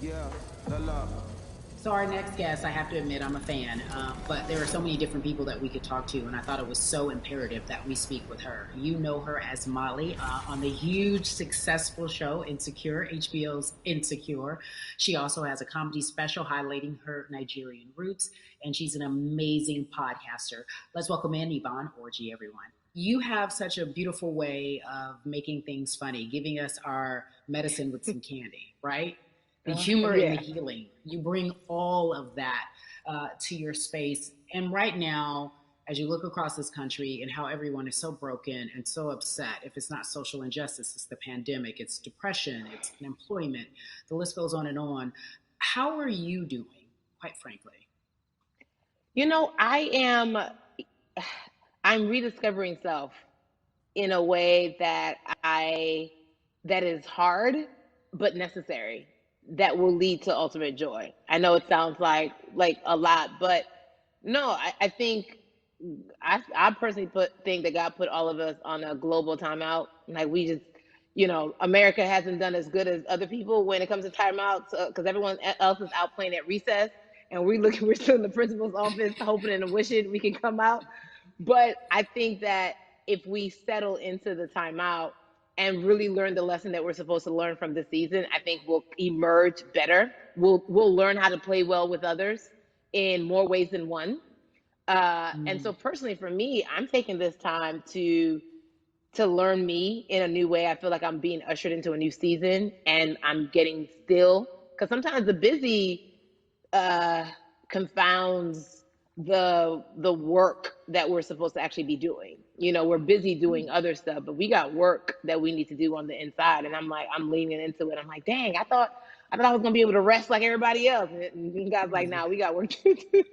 Yeah, la la. So our next guest, I have to admit, I'm a fan, but there are so many different people that we could talk to, and I thought it was so imperative that we speak with her. You know her as Molly on the huge, successful show Insecure, HBO's Insecure. She also has a comedy special highlighting her Nigerian roots, and she's an amazing podcaster. Let's welcome in Yvonne Orji, everyone. You have such a beautiful way of making things funny, giving us our medicine with some candy, right? The humor and the Yeah. healing. You bring all of that to your space. And right now, as you look across this country and how everyone is so broken and so upset, if it's not social injustice, it's the pandemic, it's depression, it's unemployment, the list goes on and on. How are you doing, quite frankly? I am I'm rediscovering self in a way that is hard but necessary, that will lead to ultimate joy. I know it sounds like a lot, but no, I think I personally think that God put all of us on a global timeout. Like we just, America hasn't done as good as other people when it comes to timeouts because everyone else is out playing at recess, and we're still in the principal's office hoping and wishing we can come out. But I think that if we settle into the timeout and really learn the lesson that we're supposed to learn from this season, I think we'll emerge better. We'll learn how to play well with others in more ways than one. And Mm. so personally for me, I'm taking this time to learn me in a new way. I feel like I'm being ushered into a new season, and I'm getting still, because sometimes the busy uh, confounds the work that we're supposed to actually be doing. We're busy doing other stuff, but we got work that we need to do on the inside. And I'm leaning into it. I'm like, dang, I thought I was gonna be able to rest like everybody else. And God's like, nah, we got work to do.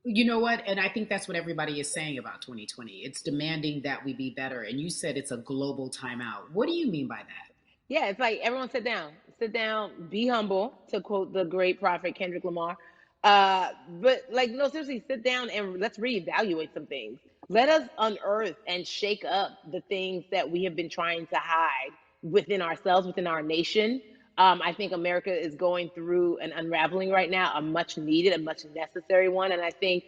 You know what? And I think that's what everybody is saying about 2020. It's demanding that we be better. And you said it's a global timeout. What do you mean by that? Yeah, it's like everyone sit down, be humble, to quote the great prophet Kendrick Lamar. But like, no, seriously, sit down and let's reevaluate some things. Let us unearth and shake up the things that we have been trying to hide within ourselves, within our nation. I think America is going through an unraveling right now, a much needed, a much necessary one. And I think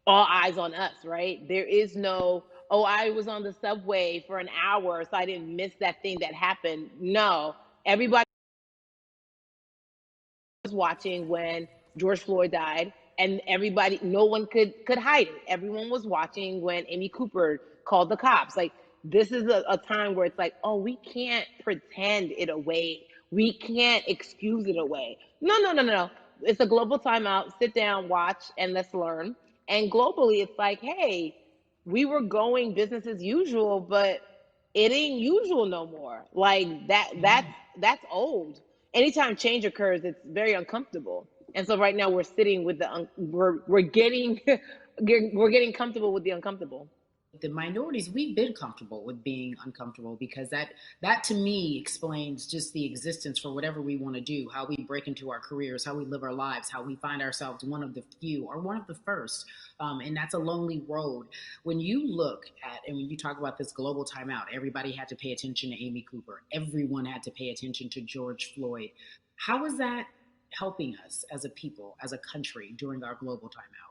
all eyes on us, right? There is no, oh, I was on the subway for an hour, so I didn't miss that thing that happened. No, everybody was watching when George Floyd died, and everybody, no one could hide it. Everyone was watching when Amy Cooper called the cops. Like, this is a time where it's like, oh, we can't pretend it away. We can't excuse it away. No, no, no, no, no. It's a global timeout. Sit down, watch, and let's learn. And globally, it's like, hey, we were going business as usual, but it ain't usual no more. Like that Yeah. that's old. Anytime change occurs, it's very uncomfortable. And so right now we're sitting with we're getting we're getting comfortable with the uncomfortable. The minorities, we've been comfortable with being uncomfortable because that to me explains just the existence for whatever we want to do, how we break into our careers, how we live our lives, how we find ourselves one of the few or one of the first. And that's a lonely road. When you look at and when you talk about this global timeout, everybody had to pay attention to Amy Cooper, everyone had to pay attention to George Floyd. How is that helping us as a people, as a country during our global timeout?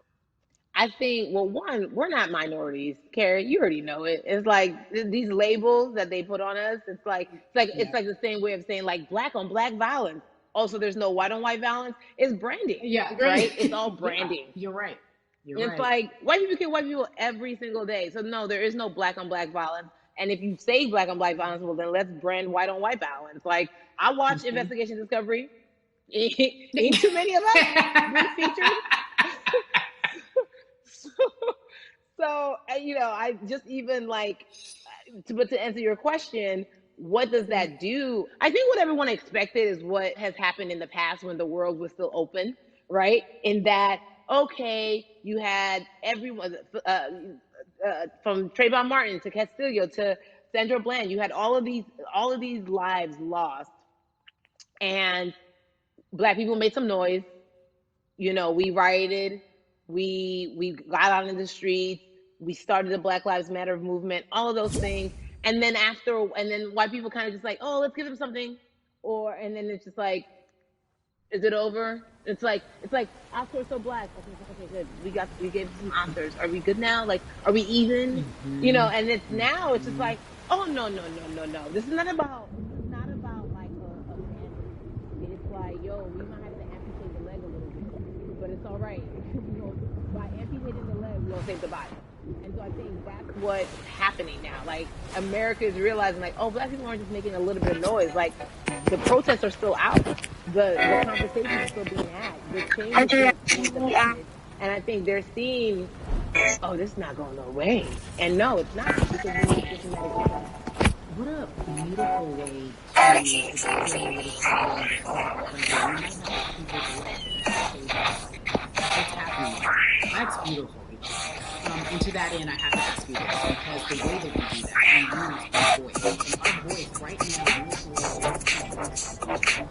I think, well, one, we're not minorities, Carrie. You already know it. It's like these labels that they put on us. It's Yeah. like the same way of saying like black on black violence. Also, there's no white on white violence. It's branding, Yeah, right? It's right. all Yeah, branding. you're right. You're And it's right. like white people kill white people every single day. So no, there is no black on black violence. And if you say black on black violence, well then let's brand white on white violence. Like I watch Mhm. Investigation Discovery. Ain't too many of us being featured. so, I just even like but to answer your question, what does that do? I think what everyone expected is what has happened in the past when the world was still open, right? In that, okay, you had everyone from Trayvon Martin to Castillo to Sandra Bland. You had all of these lives lost, and black people made some noise. We rioted, we got out in the streets, we started the Black Lives Matter movement, all of those things. And then white people kind of just like, oh, let's give them something. And then it's just like, Is it over? It's like Oscars so black. Okay, good. We gave some Oscars. Are we good now? Like, are we even? You know, and it's now it's just like, oh no. This is not about like a family. It's like, yo, we might have to amputate the leg a little bit, but it's all right. By amputating the leg, we'll save the body. And so I think that's what's happening now. Like, America is realizing, like, oh, black people aren't just making a little bit of noise. Like, the protests are still out. The conversation is still being had. The change is being demanded. And I think they're seeing, oh, this is not going no way. And no, it's not, because we need systematic change. What a beautiful way to explain what is happening in the world. Right now, we might have to amputate the leg, but it's okay. What's happening there? That's beautiful. And to that end, I have to ask you this, because the way that we do that, we use our voice. And our voice right now in this world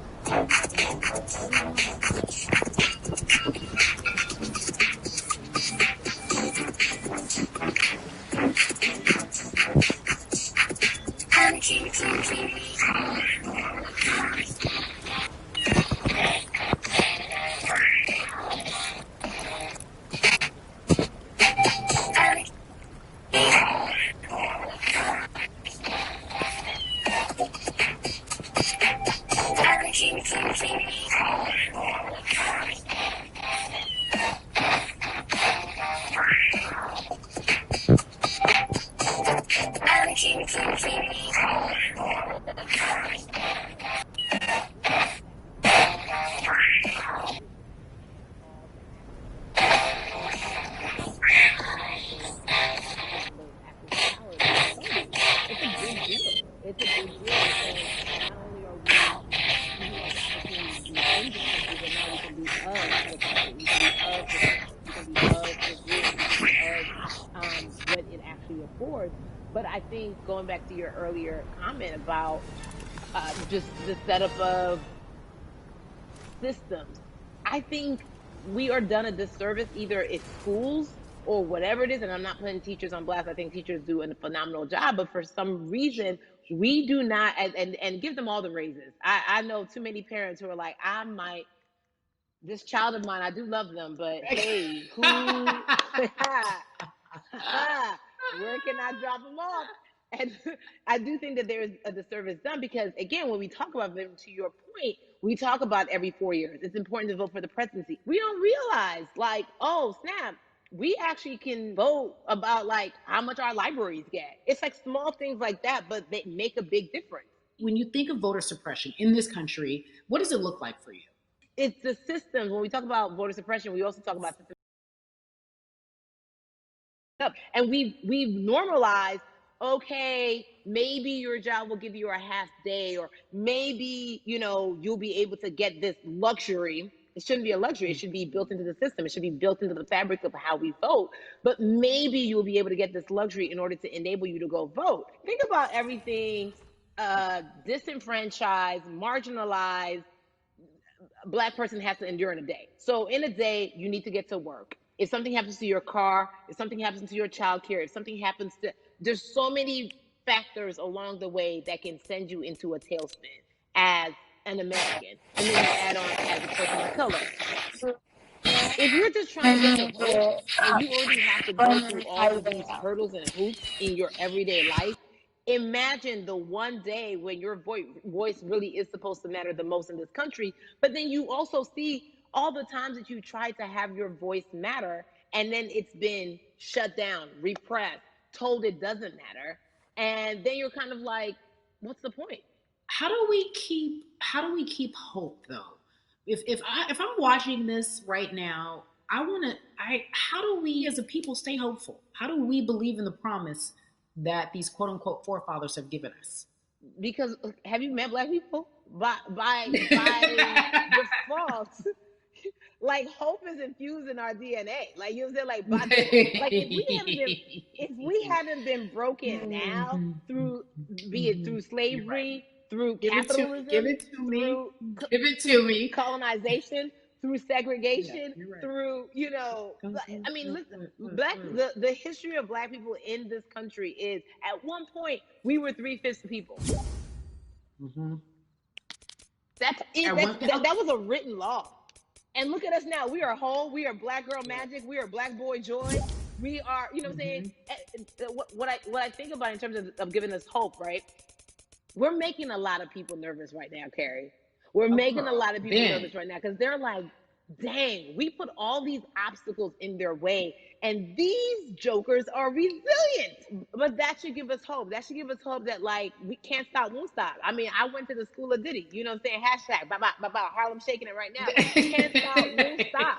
It's a big deal. It's a big deal, because not only are we using this opportunity to be in this country, but now we can be of the country. We can be of the culture. We can be of the group. We can be of what it actually affords. But I think, going back to your earlier comment about just the setup of systems, I think we are done a disservice, either it's schools or whatever it is. And I'm not putting teachers on blast. I think teachers do a phenomenal job, but for some reason, we do not, and give them all the raises. I know too many parents who are like, I might, this child of mine, I do love them, but hey, who, where can I drop them off? And I do think that there is a disservice done, because, again, when we talk about them, to your point, we talk about every 4 years. It's important to vote for the presidency. We don't realize, like, oh, snap, we actually can vote about, like, how much our libraries get. It's like small things like that, but they make a big difference. when you think of voter suppression in this country, what does it look like for you? It's the systems. When we talk about voter suppression, we also talk about systems. And we've normalized, okay, maybe your job will give you a half day, or maybe, you'll be able to get this luxury. It shouldn't be a luxury. It should be built into the system. It should be built into the fabric of how we vote. But maybe you'll be able to get this luxury in order to enable you to go vote. Think about everything disenfranchised, marginalized Black person has to endure in a day. So in a day, you need to get to work. If something happens to your car, if something happens to your child care, if something happens to, there's so many factors along the way that can send you into a tailspin as an American. And then you add on as a person of color. If you're just trying to get to vote, and you already have to go through all of these hurdles and hoops in your everyday life, imagine the one day when your voice really is supposed to matter the most in this country. But then you also see all the times that you tried to have your voice matter, and then it's been shut down, repressed, told it doesn't matter. And then you're kind of like, what's the point? How do we keep hope, though? If I'm watching this right now, I want to I how do we as a people stay hopeful? How do we believe in the promise that these quote unquote forefathers have given us? Because, have you met Black people? By default, like, hope is infused in our DNA. Like, you know what I'm saying? Like, by default, like, if we haven't been broken now through, be it through You're right. slavery, through Give it to me. Give capitalism, it to me. through Give it to me. colonization, through Yeah, segregation, you're right. through, I mean, listen, the history of Black people in this country is, at one point, we were 3/5 the people. Mm-hmm. That's it. That was a written law. And look at us now. We are whole. We are Black Girl Magic. We are Black Boy Joy. We are, you know what I'm saying? What I think about in terms of giving us hope, right? We're making a lot of people nervous right now, Carrie. We're making a lot of people nervous right now because they're like, dang, we put all these obstacles in their way, and these jokers are resilient. But that should give us hope. That should give us hope that, like, we can't stop, won't stop. I mean, I went to the school of Diddy. You know what I'm saying? Hashtag, Harlem shaking it right now. Can't stop, won't stop.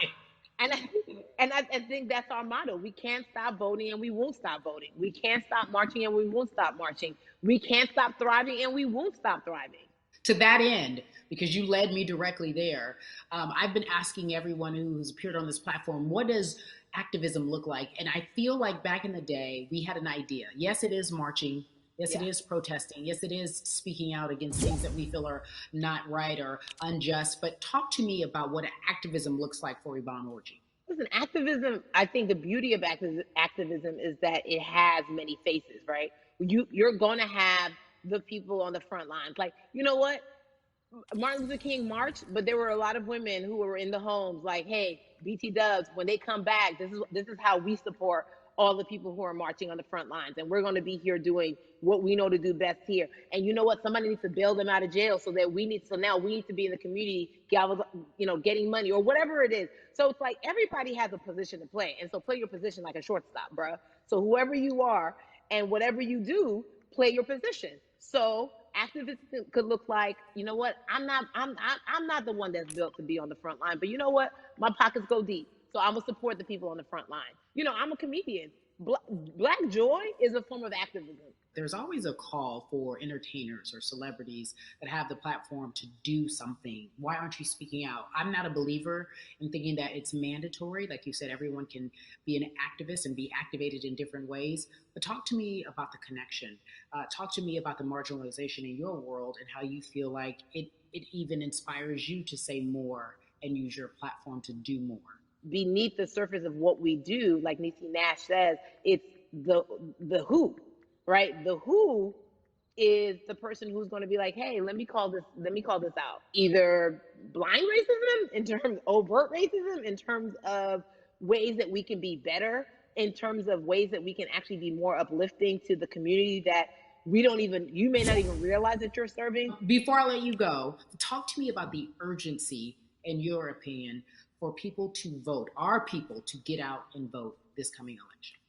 And I think that's our motto. We can't stop voting and we won't stop voting. We can't stop marching and we won't stop marching. We can't stop thriving and we won't stop thriving. To that end, because you led me directly there, I've been asking everyone who's appeared on this platform, what does activism look like? And I feel like back in the day, we had an idea. Yes, it is marching. Yes, it is protesting. Yes, it is speaking out against things that we feel are not right or unjust. But talk to me about what activism looks like for Yvonne Orji. Listen, activism, I think the beauty of activism is that it has many faces, right? You're going to have the people on the front lines. Like, you know what? Martin Luther King marched, but there were a lot of women who were in the homes like, hey, BT Dubs, when they come back, this is how we support all the people who are marching on the front lines. And we're going to be here doing what we know to do best here. And you know what? Somebody needs to bail them out of jail so now we need to be in the community, getting money or whatever it is. So it's like everybody has a position to play. And so play your position like a shortstop, bruh. So whoever you are and whatever you do, play your position. So activism could look like, you know what? I'm not the one that's built to be on the front line, but you know what? My pockets go deep. So I'm going to support the people on the front line. You know, I'm a comedian. Black joy is a form of activism. There's always a call for entertainers or celebrities that have the platform to do something. Why aren't you speaking out? I'm not a believer in thinking that it's mandatory. Like you said, everyone can be an activist and be activated in different ways. But talk to me about the connection. Talk to me about the marginalization in your world and how you feel like it even inspires you to say more and use your platform to do more. Beneath the surface of what we do, like Niecy Nash says, it's the who, right? The who is the person who's going to be like, hey, let me call this out. Either blind racism in terms of overt racism, in terms of ways that we can be better, in terms of ways that we can actually be more uplifting to the community that you may not even realize that you're serving. Before I let you go, talk to me about the urgency, in your opinion, for people to vote, our people to get out and vote this coming election.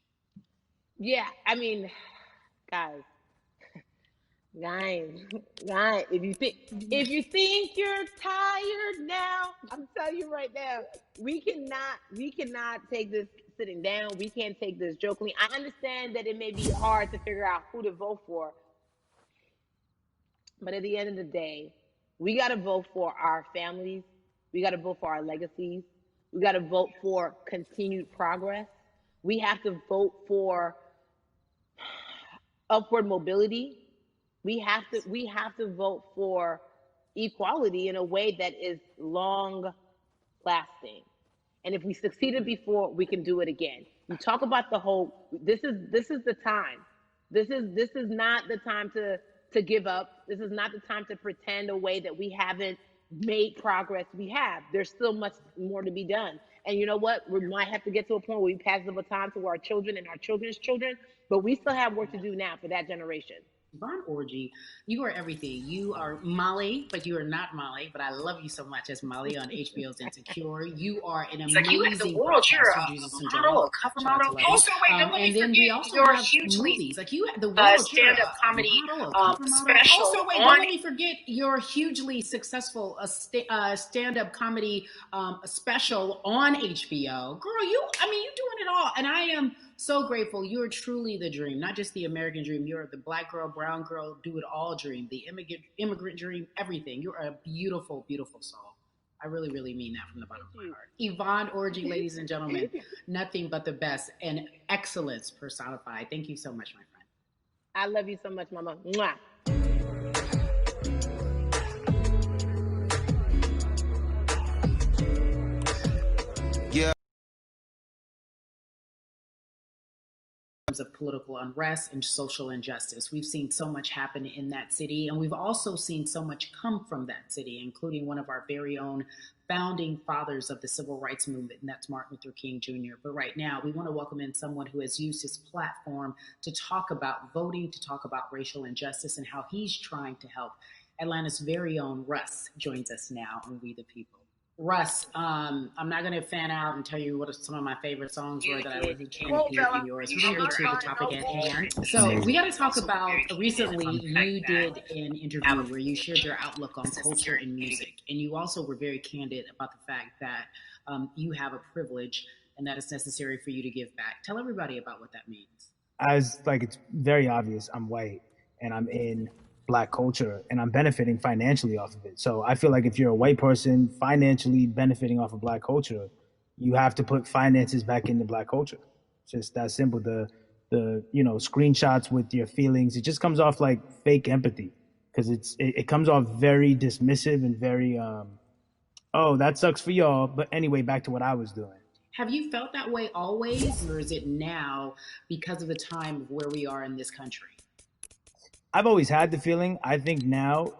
Yeah, I mean, guys, if you think you're tired now, I'm telling you right now, we cannot take this sitting down. We can't take this jokingly. I understand that it may be hard to figure out who to vote for, but at the end of the day, we got to vote for our families. We got to vote for our legacies. We got to vote for continued progress. We have to vote for upward mobility. We have to vote for equality in a way that is long lasting. And if we succeeded before, we can do it again. You talk about the hope. This is the time. This is not the time to give up. This is not the time to pretend a way that we haven't made progress. We have. There's still much more to be done. And you know what? We might have to get to a point where we pass the baton to our children and our children's children, but we still have work to do now for that generation. Yvonne Orji, you are everything. You are Molly, but you are not Molly. But I love you so much as Molly on HBO's Insecure. You are an amazing. Like you have the world. You're a model, a cover model. Also, wait, don't let me forget your hugely movies. Like you, the world. Stand-up comedy special. Also, wait, don't let me forget your hugely successful stand-up comedy special on HBO. Girl, you're doing it all, and I am so grateful. You are truly the dream, not just the American dream. You're the Black girl, brown girl, do it all dream, the immigrant dream, everything. You're a beautiful, beautiful soul. I really, really mean that from the bottom of my heart. Yvonne Orji, ladies and gentlemen, nothing but the best and excellence personified. Thank you so much, my friend. I love you so much, Mama. Mwah. of political unrest and social injustice. We've seen so much happen in that city, and we've also seen so much come from that city, including one of our very own founding fathers of the civil rights movement, and that's Martin Luther King Jr. But right now, we want to welcome in someone who has used his platform to talk about voting, to talk about racial injustice, and how he's trying to help. Atlanta's very own Russ joins us now on We the People. Russ, I'm not going to fan out and tell you what some of my favorite songs were that I would can hear in yours. We're going to get to the topic at hand. So we got to talk about, recently you did an interview where you shared your outlook on culture and music. And you also were very candid about the fact that you have a privilege and that it's necessary for you to give back. Tell everybody about what that means. It's very obvious, I'm white and I'm in Black culture and I'm benefiting financially off of it. So I feel like if you're a white person financially benefiting off of Black culture, you have to put finances back into Black culture. It's just that simple. The screenshots with your feelings, it just comes off like fake empathy because it comes off very dismissive and very oh, that sucks for y'all, but anyway, back to what I was doing. Have you felt that way always, or is it now because of the time of where we are in this country? I've always had the feeling. I think now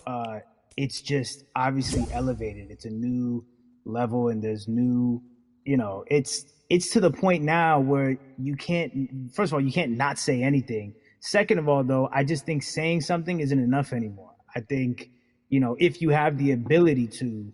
it's just obviously elevated. It's a new level, and there's new, it's to the point now where you can't. First of all, you can't not say anything. Second of all, though, I just think saying something isn't enough anymore. I think if you have the ability to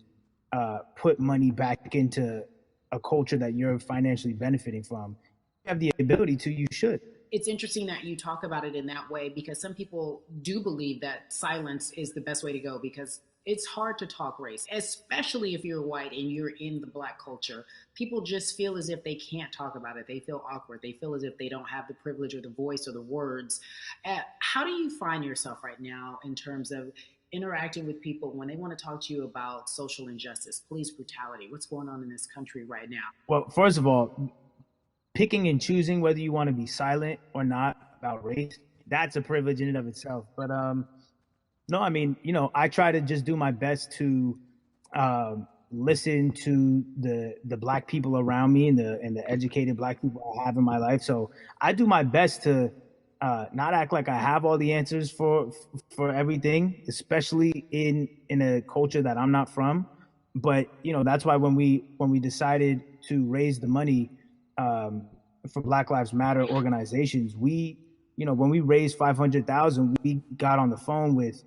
put money back into a culture that you're financially benefiting from, you have the ability to. You should. It's interesting that you talk about it in that way because some people do believe that silence is the best way to go because it's hard to talk race, especially if you're white and you're in the Black culture. People just feel as if they can't talk about it. They feel awkward. They feel as if they don't have the privilege or the voice or the words. How do you find yourself right now in terms of interacting with people when they want to talk to you about social injustice, police brutality? What's going on in this country right now? Well, first of all, picking and choosing whether you want to be silent or not about race, that's a privilege in and of itself. But no, I mean, I try to just do my best to listen to the Black people around me and the educated Black people I have in my life. So I do my best to not act like I have all the answers for everything, especially in a culture that I'm not from. But that's why when we decided to raise the money for Black Lives Matter organizations, when we raised 500,000, we got on the phone with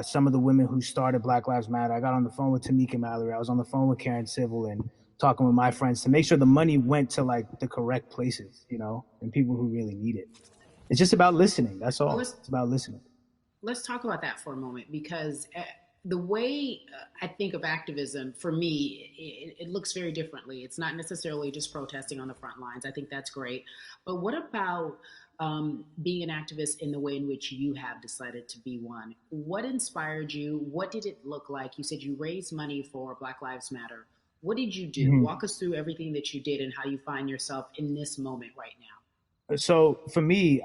some of the women who started Black Lives Matter. I got on the phone with Tamika Mallory. I was on the phone with Karen Civil and talking with my friends to make sure the money went to like the correct places, and people who really need it. It's just about listening. That's all. It's about listening. Let's talk about that for a moment because the way I think of activism, for me, it looks very differently. It's not necessarily just protesting on the front lines. I think that's great. But what about being an activist in the way in which you have decided to be one? What inspired you? What did it look like? You said you raised money for Black Lives Matter. What did you do? Mm-hmm. Walk us through everything that you did and how you find yourself in this moment right now. So for me,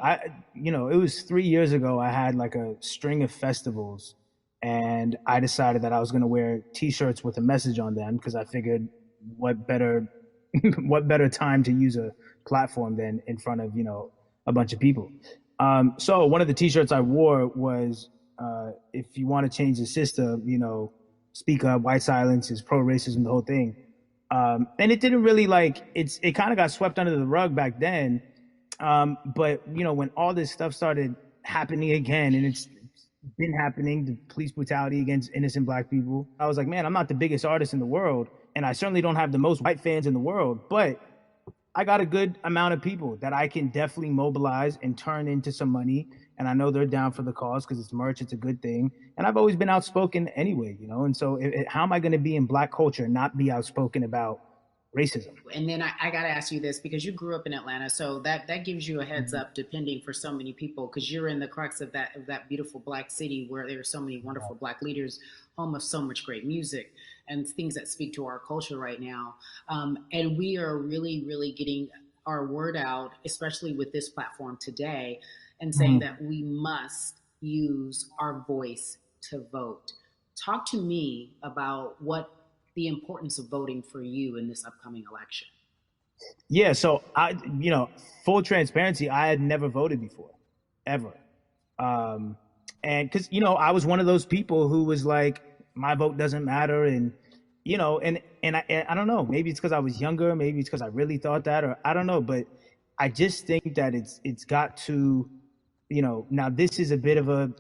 it was 3 years ago, I had like a string of festivals. And I decided that I was going to wear T-shirts with a message on them because I figured what better time to use a platform than in front of, a bunch of people. So one of the T-shirts I wore was, if you want to change the system, speak up, white silence is pro-racism, the whole thing. And it didn't really it kind of got swept under the rug back then. But, when all this stuff started happening again, and it's been happening, the police brutality against innocent Black people, I was like, man, I'm not the biggest artist in the world, and I certainly don't have the most white fans in the world, but I got a good amount of people that I can definitely mobilize and turn into some money, and I know they're down for the cause because it's merch, it's a good thing, and I've always been outspoken anyway, and so how am I going to be in Black culture and not be outspoken about racism? And then I got to ask you this because you grew up in Atlanta, so that gives you a heads up, depending for so many people, because you're in the crux of that beautiful Black city where there are so many wonderful Black leaders, home of so much great music and things that speak to our culture right now. And we are really, really getting our word out, especially with this platform today, and saying that we must use our voice to vote. Talk to me about what the importance of voting for you in this upcoming election. Yeah, so full transparency, I had never voted before, ever. Um, and because I was one of those people who was like, my vote doesn't matter, and I don't know, maybe it's because I was younger, maybe it's because I really thought that, or I don't know, but I just think that it's got to, now this is a bit of a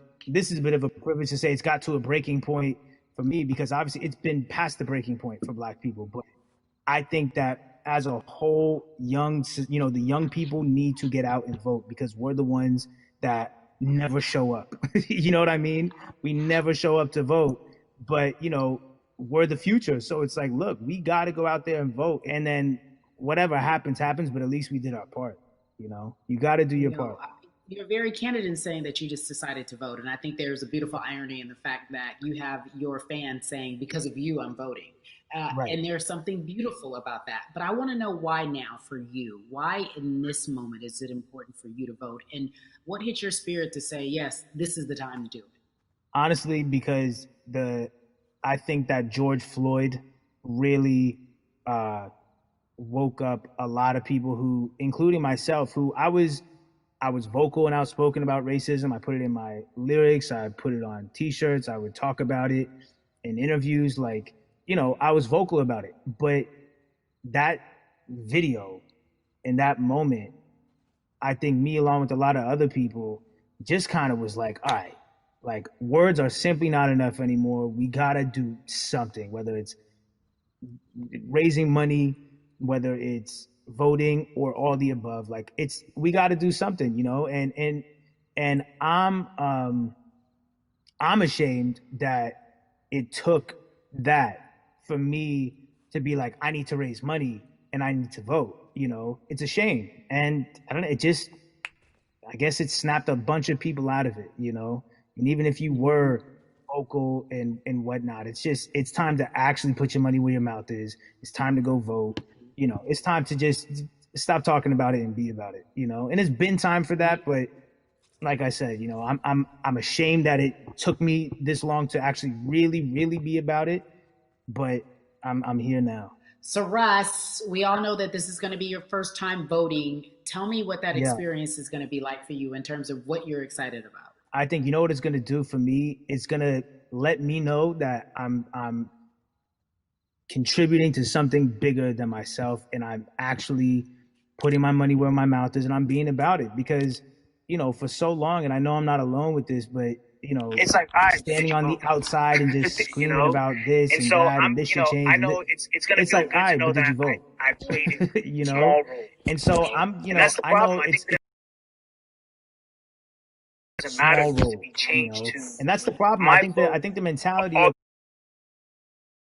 privilege to say it's got to a breaking point for me because obviously it's been past the breaking point for Black people, but I think that as a whole, the young people need to get out and vote because we're the ones that never show up. You know what I mean? We never show up to vote, but we're the future. So it's like, look, we got to go out there and vote, and then whatever happens, happens. But at least we did our part. You got to do your part. You're very candid in saying that you just decided to vote. And I think there's a beautiful irony in the fact that you have your fans saying, because of you, I'm voting. Right. And there's something beautiful about that. But I want to know why now for you? Why in this moment is it important for you to vote? And what hit your spirit to say, yes, this is the time to do it? Honestly, because I think that George Floyd really woke up a lot of people who, including myself, who I was vocal and outspoken about racism. I put it in my lyrics. I put it on T-shirts. I would talk about it in interviews. Like, I was vocal about it. But that video in that moment, I think me along with a lot of other people just kind of was like, all right, like words are simply not enough anymore. We got to do something, whether it's raising money, whether it's voting or all the above. Like we got to do something, and I'm ashamed that it took that for me to be like, I need to raise money and I need to vote. It's a shame, and I don't know. I guess it snapped a bunch of people out of it. And even if you were vocal and whatnot, it's time to actually put your money where your mouth is. It's time to go vote. It's time to just stop talking about it and be about it, and it's been time for that. But like I said, I'm ashamed that it took me this long to actually really, really be about it. But I'm here now. So Russ, we all know that this is going to be your first time voting. Tell me what that experience is going to be like for you in terms of what you're excited about. I think you know what it's going to do for me. It's going to let me know that I'm contributing to something bigger than myself, and I'm actually putting my money where my mouth is, and I'm being about it because, for so long, and I know I'm not alone with this, but it's like standing on the outside and just screaming about this and that, and this should change. I know it's gonna. It's like, all right, but did you vote? I played a small role. And so I'm, I know it's small role, and that's the problem. I think the mentality of